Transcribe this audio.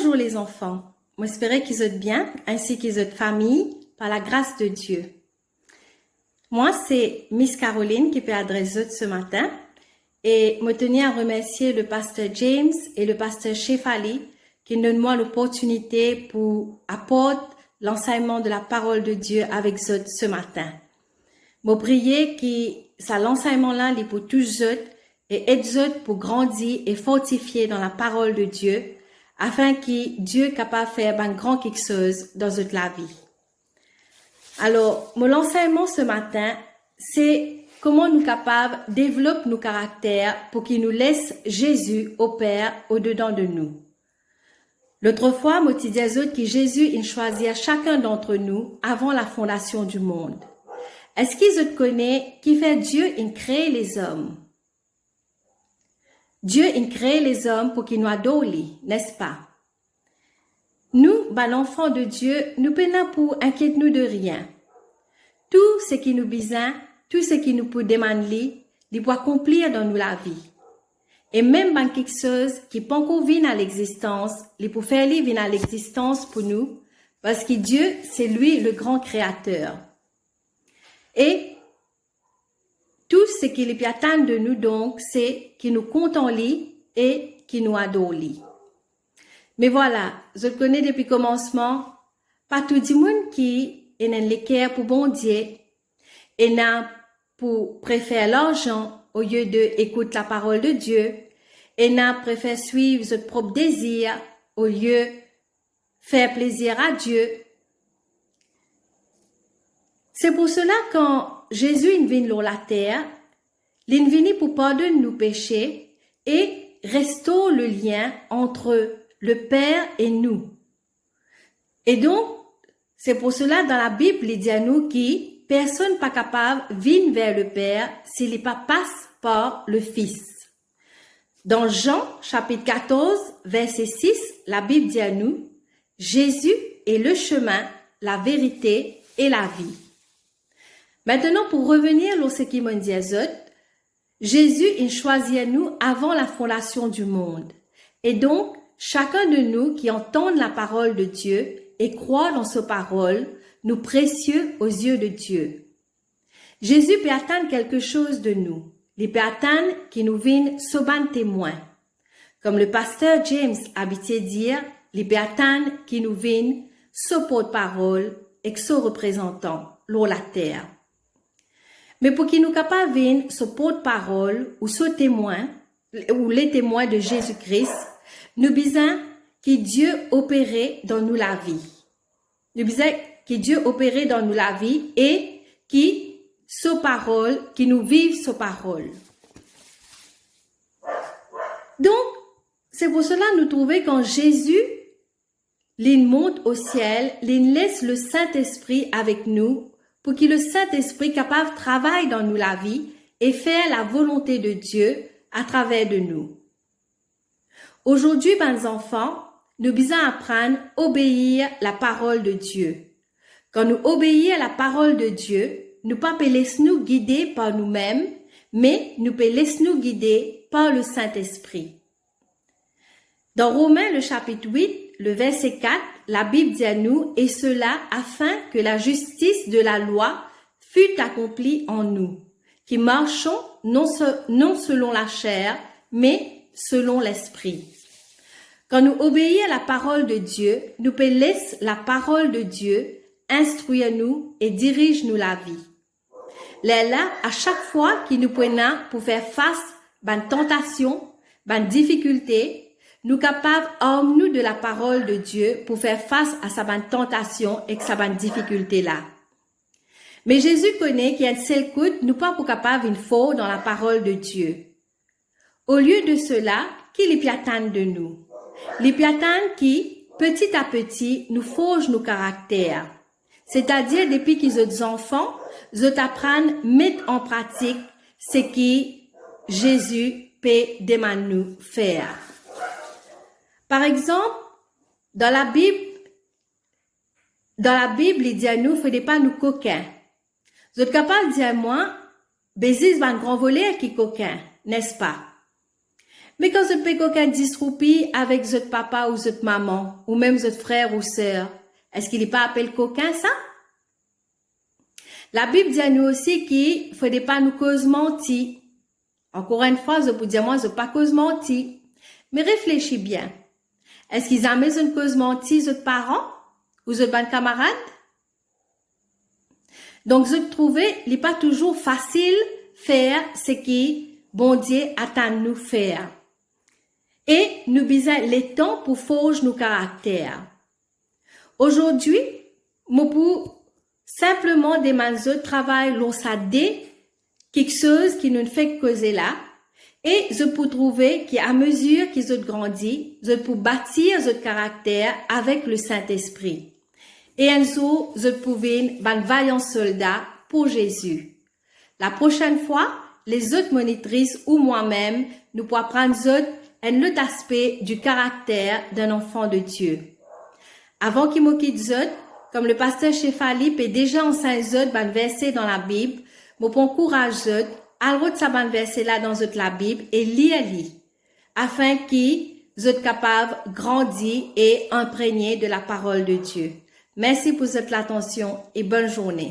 Bonjour les enfants, j'espère qu'ils êtes bien, ainsi qu'ils êtes famille, par la grâce de Dieu. Moi, c'est Miss Caroline qui peut adresser ce matin et me tenir à remercier le pasteur James et le pasteur Shefali qui nous donnent moi l'opportunité pour apporter l'enseignement de la parole de Dieu avec eux ce matin. Je prie que ça l'enseignement là est pour tous eux et aide eux pour grandir et fortifier dans la parole de Dieu afin que Dieu est capable de faire un grand quelque chose dans toute la vie. Alors, mon enseignement ce matin, c'est comment nous capables de développer nos caractères pour qu'il nous laisse Jésus au Père au-dedans de nous. L'autre fois, je disais que Jésus il choisit chacun d'entre nous avant la fondation du monde. Est-ce qu'ils connaissent qui fait Dieu il crée les hommes? Dieu il crée les hommes pour qu'ils nous adorent, n'est-ce pas? Nous, l'enfant de Dieu, nous peinons pour inquiéter nous de rien. Tout ce qui nous besoin, tout ce qui nous peut demander, il peut accomplir dans nous la vie. Et même quelque chose qui peut encore venir à l'existence, il peut faire venir à l'existence pour nous, parce que Dieu, c'est lui le grand créateur. Et tout ce qu'il peut attendre de nous donc, c'est qu'il nous compte en lui et qu'il nous adore lui. Mais voilà, je connais depuis le commencement, pas tout le monde qui est dans l'équerre pour bon Dieu et n'a pour préférer l'argent au lieu de écouter la parole de Dieu et n'a préféré suivre son propre désir au lieu de faire plaisir à Dieu. C'est pour cela quand Jésus est venu sur la terre, il est venu pour pardonner nos péchés et restaurer le lien entre le Père et nous. Et donc, c'est pour cela dans la Bible, il dit à nous que personne n'est pas capable de venir vers le Père s'il n'est pas passe par le Fils. Dans Jean, chapitre 14, verset 6, la Bible dit à nous, Jésus est le chemin, la vérité et la vie. Maintenant, pour revenir à ce qui m'a dit, Jésus, il choisit à nous avant la fondation du monde. Et donc, chacun de nous qui entend la parole de Dieu et croit dans sa parole, nous précieux aux yeux de Dieu. Jésus peut attendre quelque chose de nous. Il peut attendre qu'il nous vienne soban témoin. Comme le pasteur James habitait dire, il peut attendre qu'il nous vienne ce porte-parole et ce représentant, sur la terre. Mais pour qu'il nous capable de venir ce porte-parole ou ce témoin, ou les témoins de Jésus-Christ, nous besoin que Dieu opère dans nous la vie. Nous besoin que Dieu opère dans nous la vie et qui sa parole, qui nous vive sa parole. Donc, c'est pour cela nous trouvons quand Jésus, il monte au ciel, il laisse le Saint-Esprit avec nous pour que le Saint-Esprit capable de travailler dans nous la vie et faire la volonté de Dieu à travers de nous. Aujourd'hui, mes enfants, nous devons apprendre à obéir à la parole de Dieu. Quand nous obéissons à la parole de Dieu, nous ne pouvons pas laisser nous guider par nous-mêmes, mais nous pouvons laisser nous guider par le Saint-Esprit. Dans Romains, le chapitre 8, le verset 4, la Bible dit à nous, et cela afin que la justice de la loi fût accomplie en nous, qui marchons non selon la chair, mais selon l'Esprit. Quand nous obéissons à la parole de Dieu, nous pouvons laisser la parole de Dieu instruire nous et dirige nous la vie. Là, à chaque fois qu'il nous prenons pour faire face à une tentation, à une difficulté, nous capables nous de la parole de Dieu pour faire face à sa tentation et sa difficulté là. Mais Jésus connaît qu'il y a une seule côte, nous pas pour capable une faute dans la parole de Dieu. Au lieu de cela, qu'il est attend de nous. Les attend qui, petit à petit, nous forgent nos caractères. C'est-à-dire, depuis qu'ils sont des enfants, ils apprennent à mettre en pratique ce que Jésus peut demander nous faire. Par exemple, dans la Bible, il dit à nous, il ne faut pas nous coquins. Vous êtes capable de dire à moi, Bézis va un grand voleur qui coquin, n'est-ce pas? Mais quand vous avez aucun disroupi avec votre papa ou votre maman, ou même votre frère ou sœur, est-ce qu'il n'est pas appelé coquin, ça? La Bible dit à nous aussi qu'il ne faudrait pas nous cause mentir. Encore une fois, je peux dire, moi, je ne pas cause mentir. Mais réfléchis bien. Est-ce qu'ils aiment une cause mentir, votre parents? Ou votre bonne camarade? Donc, je trouvais, il n'est pas toujours facile faire ce qui, bon Dieu, attend nous faire. Et nous besoin les temps pour forger nos caractères. Aujourd'hui, moi, pour simplement demander de travail, l'on s'aide quelque chose qui nous fait causer là. Et je peux trouver qu'à mesure qu'ils ont grandi, je peux bâtir ce caractère avec le Saint-Esprit. Et un jour, je pouvais un vaillant soldat pour Jésus. La prochaine fois, les autres monitrices ou moi-même, nous pourrons prendre un autre aspect du caractère d'un enfant de Dieu. Avant qu'il me quitte Zot, comme le pasteur Chefalip est déjà enseigné Zot, un verset dans la Bible, me prend courage Zot, à l'autre ça un verset là dans Zot la Bible et lire, afin qu'ils soient capables de grandir et imprégner de la parole de Dieu. Merci pour votre attention et bonne journée.